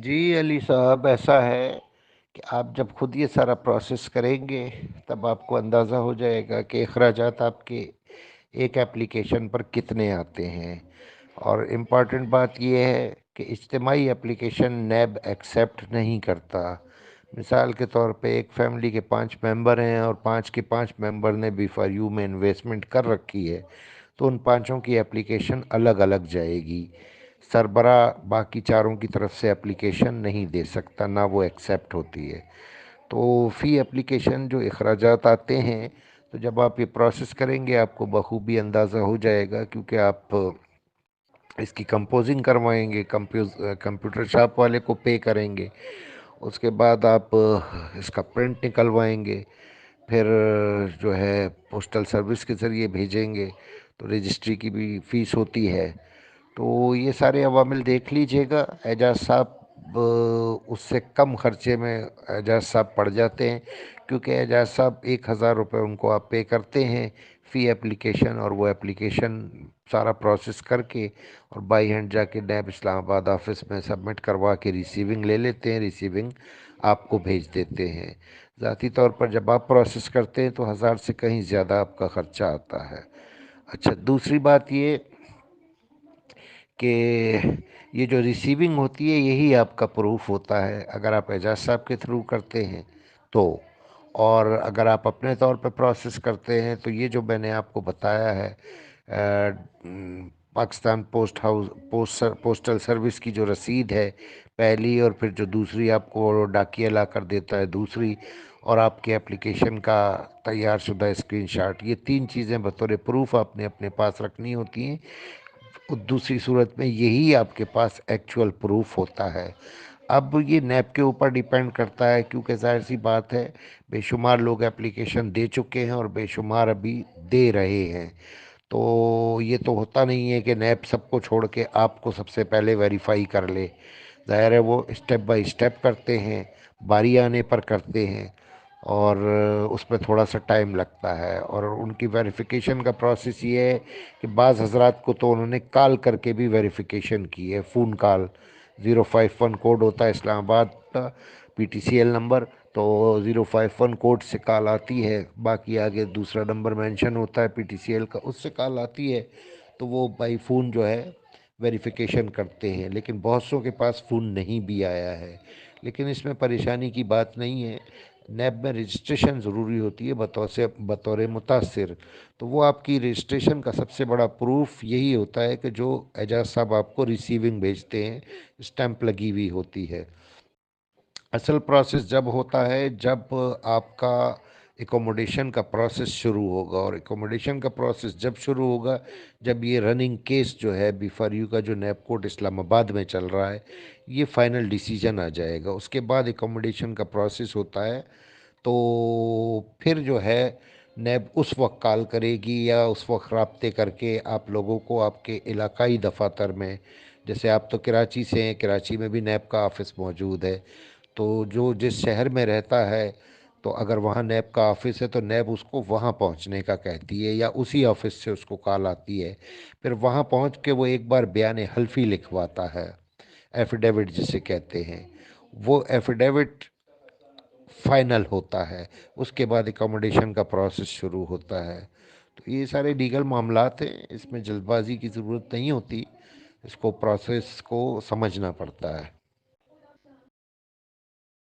جی علی صاحب، ایسا ہے کہ آپ جب خود یہ سارا پروسیس کریں گے تب آپ کو اندازہ ہو جائے گا کہ اخراجات آپ کے ایک ایپلیکیشن پر کتنے آتے ہیں۔ اور امپورٹنٹ بات یہ ہے کہ اجتماعی ایپلیکیشن نیب ایکسیپٹ نہیں کرتا۔ مثال کے طور پہ ایک فیملی کے 5 ممبر ہیں اور 5 کے 5 ممبر نے بی فار یو میں انویسٹمنٹ کر رکھی ہے، تو ان 5 کی ایپلیکیشن الگ الگ جائے گی۔ سربراہ باقی چاروں کی طرف سے اپلیکیشن نہیں دے سکتا، نہ وہ ایکسیپٹ ہوتی ہے۔ تو فی ایپلیکیشن جو اخراجات آتے ہیں، تو جب آپ یہ پروسیس کریں گے آپ کو بخوبی اندازہ ہو جائے گا، کیونکہ آپ اس کی کمپوزنگ کروائیں گے، کمپیوٹر شاپ والے کو پے کریں گے، اس کے بعد آپ اس کا پرنٹ نکلوائیں گے، پھر جو ہے پوسٹل سروس کے ذریعے بھیجیں گے، تو رجسٹری کی بھی فیس ہوتی ہے۔ تو یہ سارے عوامل دیکھ لیجئے گا اعجاز صاحب۔ اس سے کم خرچے میں اعجاز صاحب پڑ جاتے ہیں، کیونکہ اعجاز صاحب 1,000 روپے ان کو آپ پے کرتے ہیں فی ایپلیکیشن، اور وہ ایپلیکیشن سارا پروسیس کر کے اور بائی ہینڈ جا کے نیب اسلام آباد آفس میں سبمٹ کروا کے ریسیونگ لے لیتے ہیں، ریسیونگ آپ کو بھیج دیتے ہیں۔ ذاتی طور پر جب آپ پروسیس کرتے ہیں تو 1,000 سے کہیں زیادہ آپ کا خرچہ آتا ہے۔ اچھا، دوسری بات یہ کہ یہ جو ریسیونگ ہوتی ہے یہی آپ کا پروف ہوتا ہے، اگر آپ اعجاز صاحب کے تھرو کرتے ہیں تو، اور اگر آپ اپنے طور پہ پروسیس کرتے ہیں تو یہ جو میں نے آپ کو بتایا ہے، پاکستان پوسٹل سروس کی جو رسید ہے پہلی، اور پھر جو دوسری آپ کو ڈاکیہ لا کر دیتا ہے دوسری، اور آپ کے اپلیکیشن کا تیار شدہ اسکرین شاٹ، یہ 3 چیزیں بطور پروف آپ نے اپنے پاس رکھنی ہوتی ہیں۔ دوسری صورت میں یہی آپ کے پاس ایکچول پروف ہوتا ہے۔ اب یہ نیب کے اوپر ڈیپینڈ کرتا ہے، کیونکہ ظاہر سی بات ہے بے شمار لوگ اپلیکیشن دے چکے ہیں اور بے شمار ابھی دے رہے ہیں، تو یہ تو ہوتا نہیں ہے کہ نیب سب کو چھوڑ کے آپ کو سب سے پہلے ویریفائی کر لے۔ ظاہر ہے وہ اسٹیپ بائی اسٹیپ کرتے ہیں، باری آنے پر کرتے ہیں، اور اس میں تھوڑا سا ٹائم لگتا ہے، اور ان کی ویریفیکیشن کا پروسیس یہ ہے کہ بعض حضرات کو تو انہوں نے کال کر کے بھی ویریفیکیشن کی ہے، فون کال۔ 051 کوڈ ہوتا ہے اسلام آباد کا P T C L number, تو 051 کوڈ سے کال آتی ہے، باقی آگے دوسرا نمبر مینشن ہوتا ہے پی ٹی سی ایل کا، اس سے کال آتی ہے، تو وہ بائی فون جو ہے ویریفیکیشن کرتے ہیں۔ لیکن بہت سوں کے پاس فون نہیں بھی آیا ہے، لیکن اس میں پریشانی کی بات نہیں ہے۔ نیب میں رجسٹریشن ضروری ہوتی ہے بطور متاثر، تو وہ آپ کی رجسٹریشن کا سب سے بڑا پروف یہی ہوتا ہے کہ جو اعجاز صاحب آپ کو ریسیونگ بھیجتے ہیں، اسٹیمپ لگی ہوئی ہوتی ہے۔ اصل پروسیس جب ہوتا ہے جب آپ کا ایکوموڈیشن کا پروسیس شروع ہوگا، اور ایکوموڈیشن کا پروسیس جب شروع ہوگا جب یہ رننگ کیس جو ہے بی فار یو کا جو نیب کوٹ اسلام آباد میں چل رہا ہے، یہ فائنل ڈیسیجن آ جائے گا، اس کے بعد ایکوموڈیشن کا پروسیس ہوتا ہے، تو پھر جو ہے نیب اس وقت کال کرے گی یا اس وقت رابطے کر کے آپ لوگوں کو آپ کے علاقائی دفاتر میں، جیسے آپ تو کراچی سے ہیں، کراچی میں بھی نیب کا آفس موجود ہے، تو جو جس شہر میں رہتا ہے تو اگر وہاں نیب کا آفس ہے تو نیب اس کو وہاں پہنچنے کا کہتی ہے، یا اسی آفس سے اس کو کال آتی ہے، پھر وہاں پہنچ کے وہ ایک بار بیان حلفی لکھواتا ہے، ایفیڈیوٹ جسے کہتے ہیں، وہ ایفیڈیوٹ فائنل ہوتا ہے، اس کے بعد اکوموڈیشن کا پروسیس شروع ہوتا ہے۔ تو یہ سارے لیگل معاملات ہیں، اس میں جلد بازی کی ضرورت نہیں ہوتی، اس کو پروسیس کو سمجھنا پڑتا ہے۔